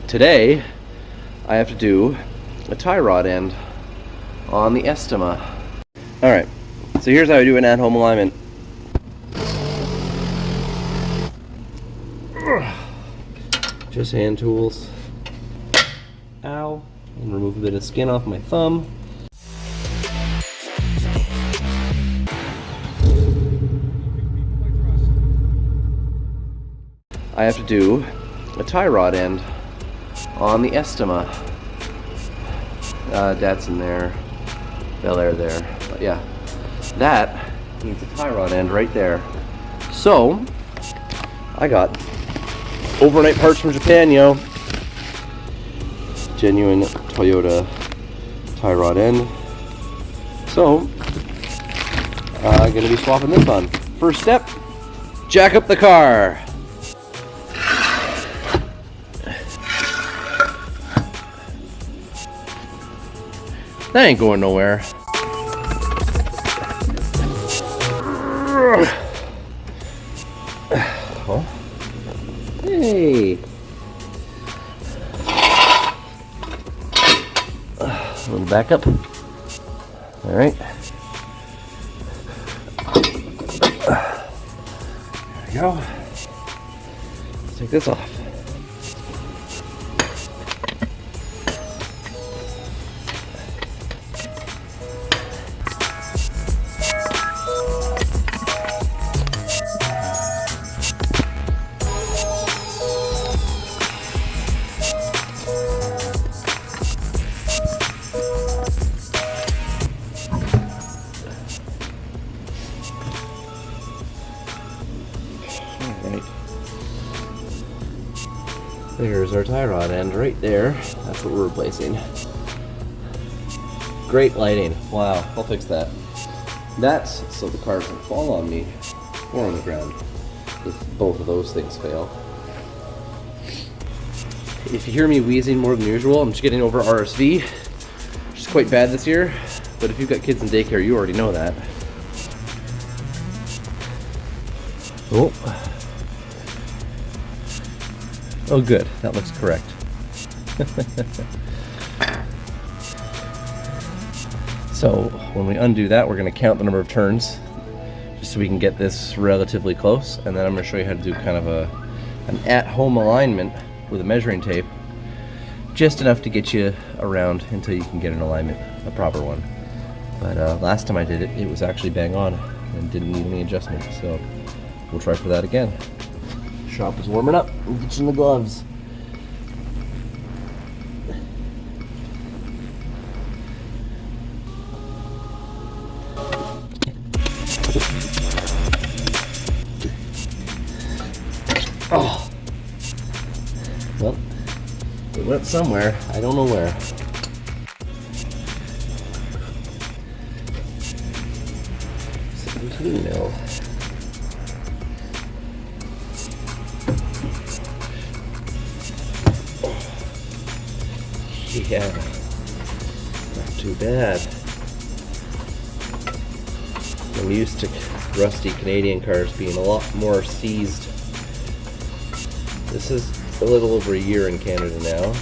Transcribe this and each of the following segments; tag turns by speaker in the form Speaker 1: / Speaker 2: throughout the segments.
Speaker 1: Today I have to do a tie rod end on the Estima. Alright, so here's how I do an at-home alignment. Just hand tools. Ow. And remove a bit of skin off my thumb. I have to do a tie rod end on the Estima. That's in there. Bel Air there. But yeah, that needs a tie rod end right there. So I got overnight parts from Japan, yo. Genuine Toyota tie rod end. So I'm gonna be swapping this on. First step, jack up the car. That ain't going nowhere. Oh. Hey. A little back up. All right. There we go. Let's take this off. There's our tie rod end right there. That's what we're replacing. Great lighting. Wow, I'll fix that. That's so the car doesn't fall on me or on the ground if both of those things fail. If you hear me wheezing more than usual, I'm just getting over RSV, which is quite bad this year. But if you've got kids in daycare, you already know that. Oh. Oh good, that looks correct. So when we undo that, we're going to count the number of turns just so we can get this relatively close, and then I'm going to show you how to do kind of an at-home alignment with a measuring tape, just enough to get you around until you can get an alignment, a proper one. But last time I did it, it was actually bang on and didn't need any adjustment, so we'll try for that again. Shop is warming up. We'll get you in the gloves. Oh. Well, it went somewhere. I don't know where. No. Yeah, not too bad. I'm used to rusty Canadian cars being a lot more seized. This is a little over a year in Canada now.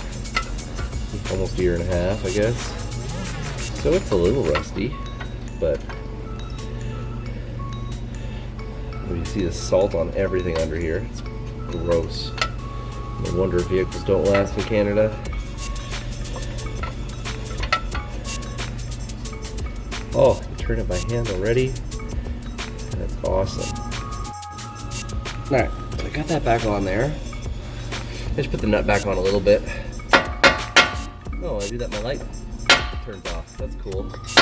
Speaker 1: Almost a year and a half, I guess. So it's a little rusty, but you see the salt on everything under here. It's gross. No wonder vehicles don't last in Canada. Oh, you turn it by hand already? That's awesome. Alright, so I got that back on there. I just put the nut back on a little bit. Oh, I do that, my light turns off. That's cool. It's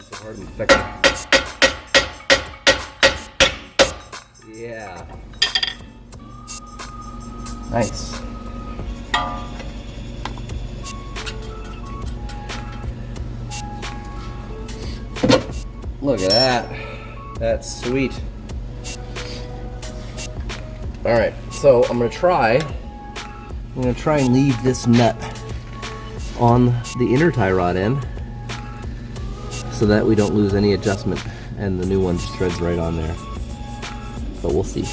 Speaker 1: so hard and effective. Yeah. Nice. Look at that. That's sweet. Alright, so I'm gonna try and leave this nut on the inner tie rod end so that we don't lose any adjustment and the new one just threads right on there. But we'll see.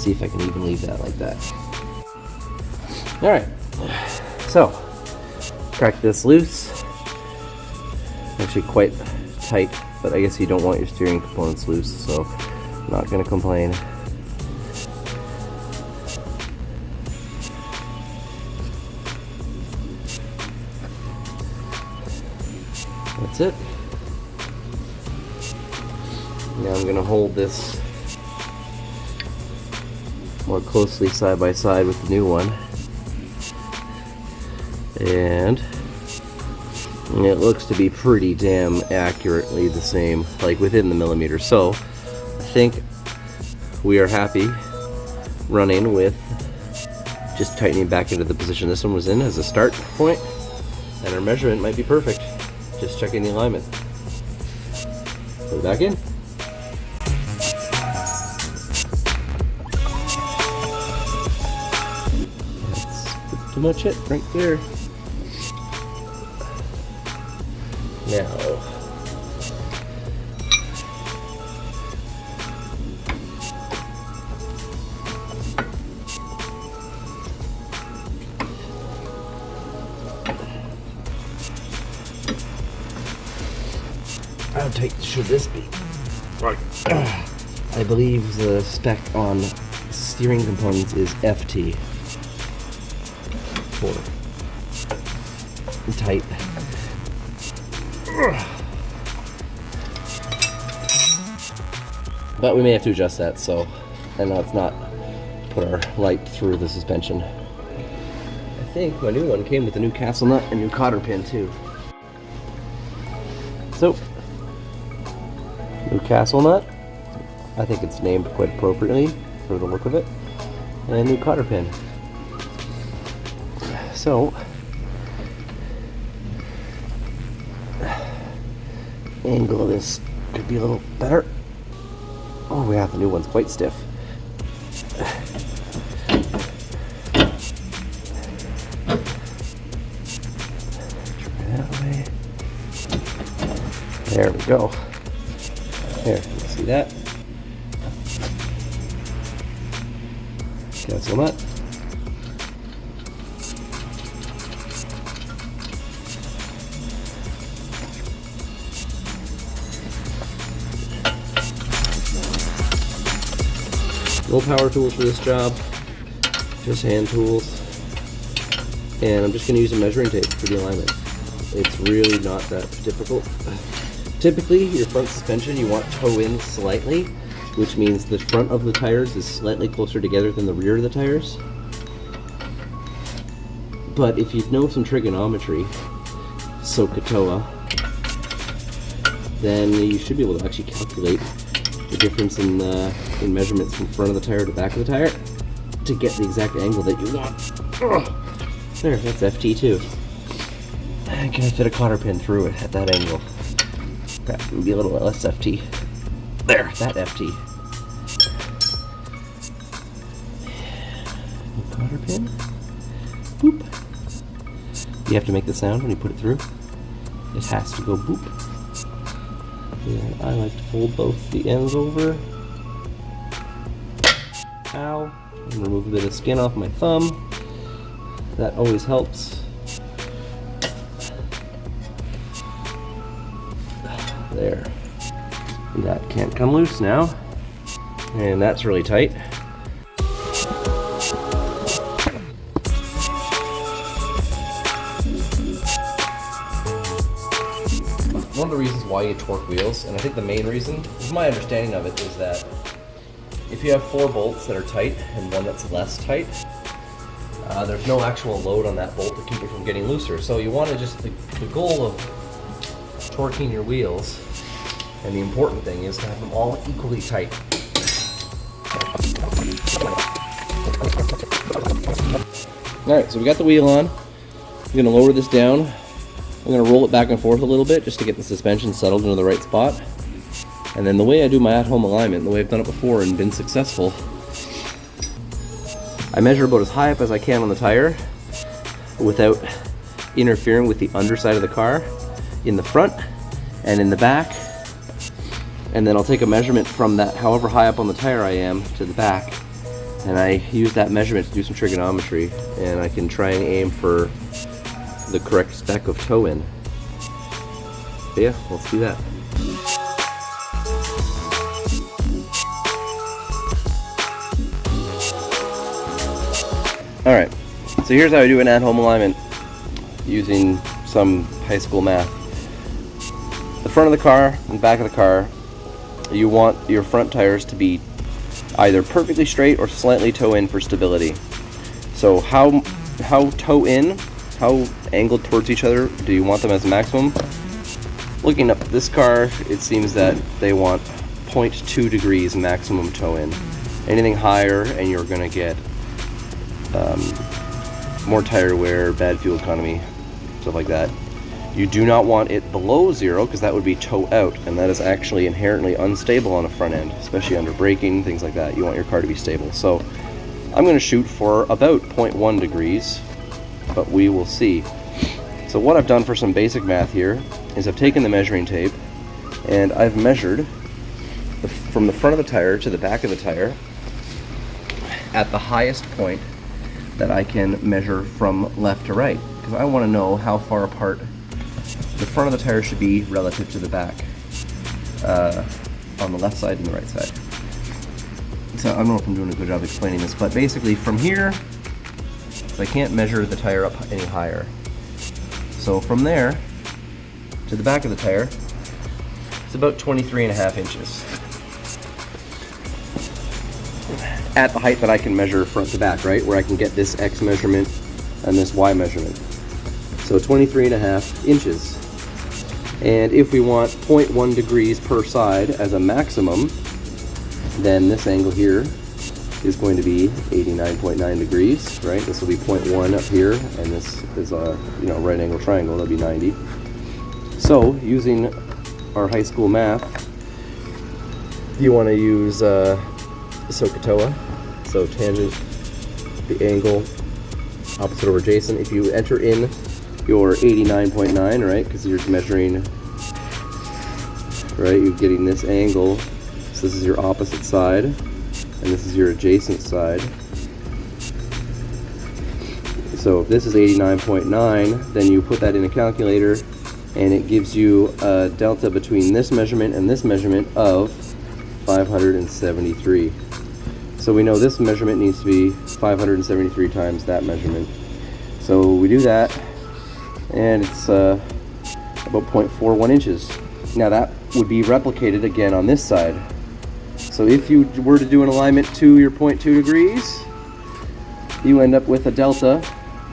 Speaker 1: See if I can even leave that like that. All right, so crack this loose. Actually quite tight, but I guess you don't want your steering components loose, so I'm not gonna complain. That's it. Now I'm gonna hold this more closely side by side with the new one. And it looks to be pretty damn accurately the same, like within the millimeter. So I think we are happy running with just tightening back into the position this one was in as a start point, and our measurement might be perfect. Just checking the alignment. Put it back in. That's pretty much it right there. Now, how tight should this be? Right. I believe the spec on steering components is FT for tight. But we may have to adjust that, so and let's not put our light through the suspension. I think my new one came with a new castle nut and new cotter pin too. So, new castle nut. I think it's named quite appropriately for the look of it. And new cotter pin. So, angle of this could be a little better. Oh yeah, the new one's quite stiff. Try that way. There we go. There, you see that? Cancel that. No power tools for this job, just hand tools. And I'm just going to use a measuring tape for the alignment. It's really not that difficult. Typically, your front suspension you want toe in slightly, which means the front of the tires is slightly closer together than the rear of the tires. But if you know some trigonometry, SOHCAHTOA, then you should be able to actually calculate the difference in measurements from front of the tire to back of the tire to get the exact angle that you want. There, that's FT too. And can I fit a cotter pin through it at that angle? Perhaps maybe a little less FT. There, that FT. Cotter pin. Boop. You have to make the sound when you put it through. It has to go boop. And I like to fold both the ends over. Ow. And remove a bit of skin off my thumb. That always helps. There. That can't come loose now. And that's really tight. One of the reasons why you torque wheels, and I think the main reason, my understanding of it, is that if you have 4 bolts that are tight and one that's less tight, there's no actual load on that bolt to keep it from getting looser. So you want to just, the goal of torquing your wheels, and the important thing is to have them all equally tight. Alright, so we got the wheel on. I'm going to lower this down. I'm going to roll it back and forth a little bit just to get the suspension settled into the right spot. And then the way I do my at-home alignment, the way I've done it before and been successful, I measure about as high up as I can on the tire without interfering with the underside of the car in the front and in the back. And then I'll take a measurement from that, however high up on the tire I am, to the back, And I use that measurement to do some trigonometry, and I can try and aim for the correct spec of toe in. But yeah, let's do that. Alright, so here's how I do an at-home alignment using some high school math. The front of the car and back of the car, you want your front tires to be either perfectly straight or slightly toe in for stability. So how toe in, how angled towards each other do you want them as maximum? Looking up this car, it seems that they want 0.2 degrees maximum toe in. Anything higher and you're going to get more tire wear, bad fuel economy, stuff like that. You do not want it below 0 because that would be toe out, and that is actually inherently unstable on a front end, especially under braking, things like that. You want your car to be stable. So I'm going to shoot for about 0.1 degrees, but we will see. So what I've done for some basic math here is I've taken the measuring tape and I've measured from the front of the tire to the back of the tire at the highest point that I can measure from left to right, because I want to know how far apart the front of the tire should be relative to the back on the left side and the right side. So I don't know if I'm doing a good job explaining this, but basically from here, I can't measure the tire up any higher. So from there to the back of the tire, it's about 23.5 inches. At the height that I can measure front to back, right? Where I can get this X measurement and this Y measurement. So 23.5 inches. And if we want 0.1 degrees per side as a maximum, then this angle here is going to be 89.9 degrees, right? This will be 0.1 up here, and this is a right angle triangle, that'll be 90. So using our high school math, you want to use SOHCAHTOA, so tangent, the angle, opposite over adjacent. If you enter in your 89.9, right, because you're measuring, right, you're getting this angle, so this is your opposite side, and this is your adjacent side. So if this is 89.9, then you put that in a calculator, and it gives you a delta between this measurement and this measurement of 573. So we know this measurement needs to be 573 times that measurement. So we do that, and it's about 0.41 inches. Now that would be replicated again on this side. So if you were to do an alignment to your 0.2 degrees, you end up with a delta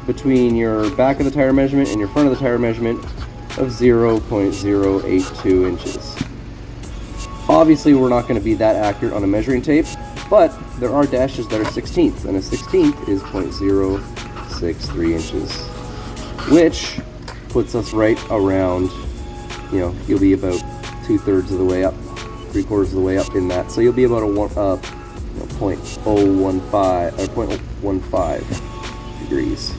Speaker 1: between your back of the tire measurement and your front of the tire measurement of 0.082 inches. Obviously we're not going to be that accurate on a measuring tape, but there are dashes that are 16ths, and a 16th is 0.063 inches, which puts us right around, you'll be about 2/3 of the way up, 3/4 of the way up in that. So you'll be about a 0.015 or 0.15 degrees,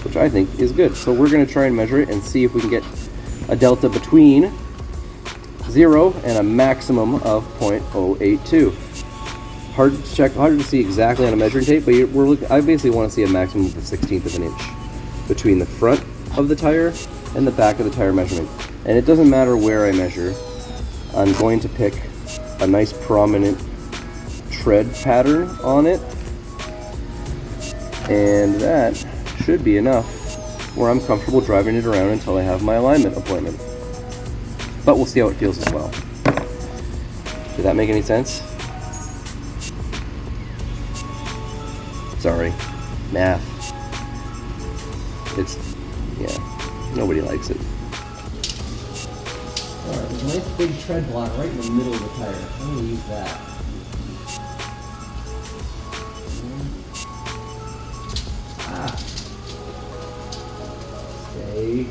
Speaker 1: which I think is good. So we're going to try and measure it and see if we can get a delta between 0 and a maximum of 0.082. Hard to check, hard to see exactly on a measuring tape, but I basically want to see a maximum of a 1/16 of an inch between the front of the tire and the back of the tire measurement. And it doesn't matter where I measure. I'm going to pick a nice prominent tread pattern on it, and that should be enough where I'm comfortable driving it around until I have my alignment appointment. But we'll see how it feels as well. Did that make any sense? Sorry, math. Nobody likes it. Alright, there's a nice big tread block right in the middle of the tire. I'm going to use that. Stay.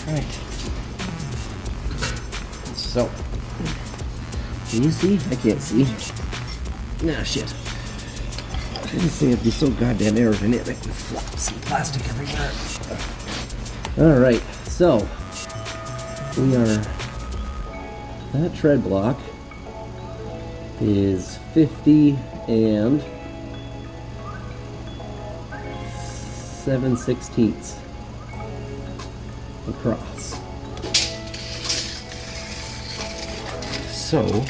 Speaker 1: Alright. So, can you see? I can't see. Nah, shit. This thing has to be so goddamn aerodynamic and flop some plastic everywhere. Alright, so we are that tread block is 50 and 7/16 across. So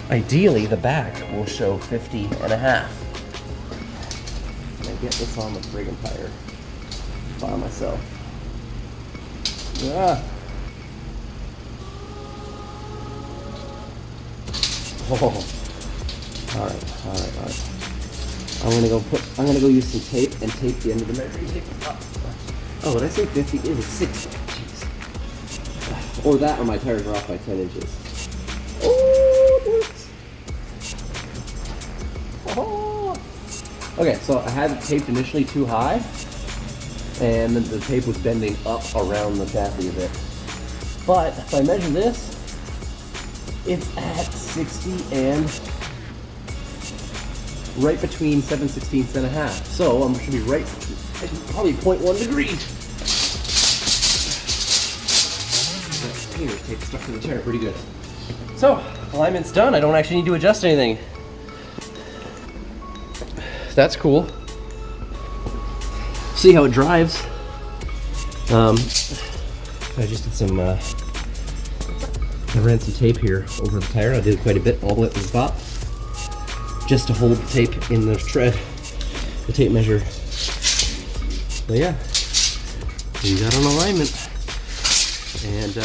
Speaker 1: ideally the back will show 50 and a half. Can I get this on the friggin' tire by myself? Ah. Oh. All right. I'm gonna go use some tape and tape the end of the measuring tape up. Oh, did I say 50? It was 60. Jeez. Or that, or my tires are off by 10 inches. Oh, it works. Oh. Okay, so I had it taped initially too high, and the tape was bending up around the chassis a bit. But if I measure this, it's at 60 and right between 7/16 and a half. So I'm should be right at probably 0.1 degrees. That painter's tape stuck to the tire pretty good. So alignment's done. I don't actually need to adjust anything. That's cool. See how it drives. I just did some I ran some tape here over the tire. I did quite a bit all the way up to the top, just to hold the tape in the tread, the tape measure. But yeah, we got an alignment. And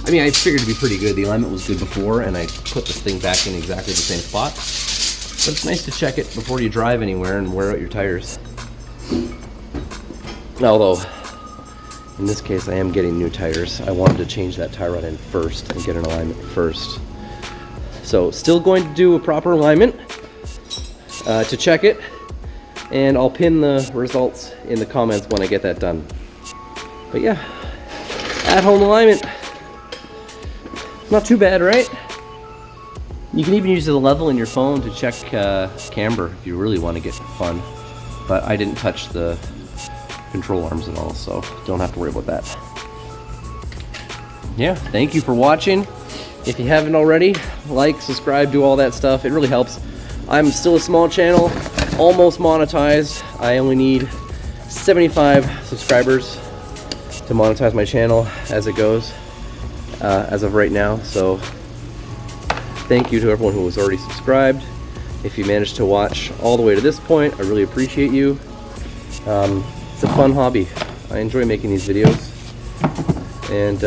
Speaker 1: I mean, I figured it'd be pretty good. The alignment was good before, and I put this thing back in exactly the same spot. But it's nice to check it before you drive anywhere and wear out your tires. Although, in this case, I am getting new tires. I wanted to change that tie rod in first and get an alignment first. So, still going to do a proper alignment to check it, and I'll pin the results in the comments when I get that done. But yeah, at-home alignment. Not too bad, right? You can even use the level in your phone to check camber if you really want to get fun. But I didn't touch the control arms at all, so don't have to worry about that. Yeah, thank you for watching. If you haven't already, like, subscribe, do all that stuff. It really helps. I'm still a small channel, almost monetized. I only need 75 subscribers to monetize my channel as it goes, as of right now. So thank you to everyone who was already subscribed. If you managed to watch all the way to this point, I really appreciate you. It's a fun hobby. I enjoy making these videos, and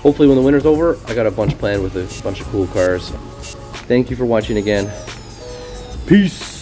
Speaker 1: hopefully when the winter's over, I got a bunch planned with a bunch of cool cars. Thank you for watching again. Peace.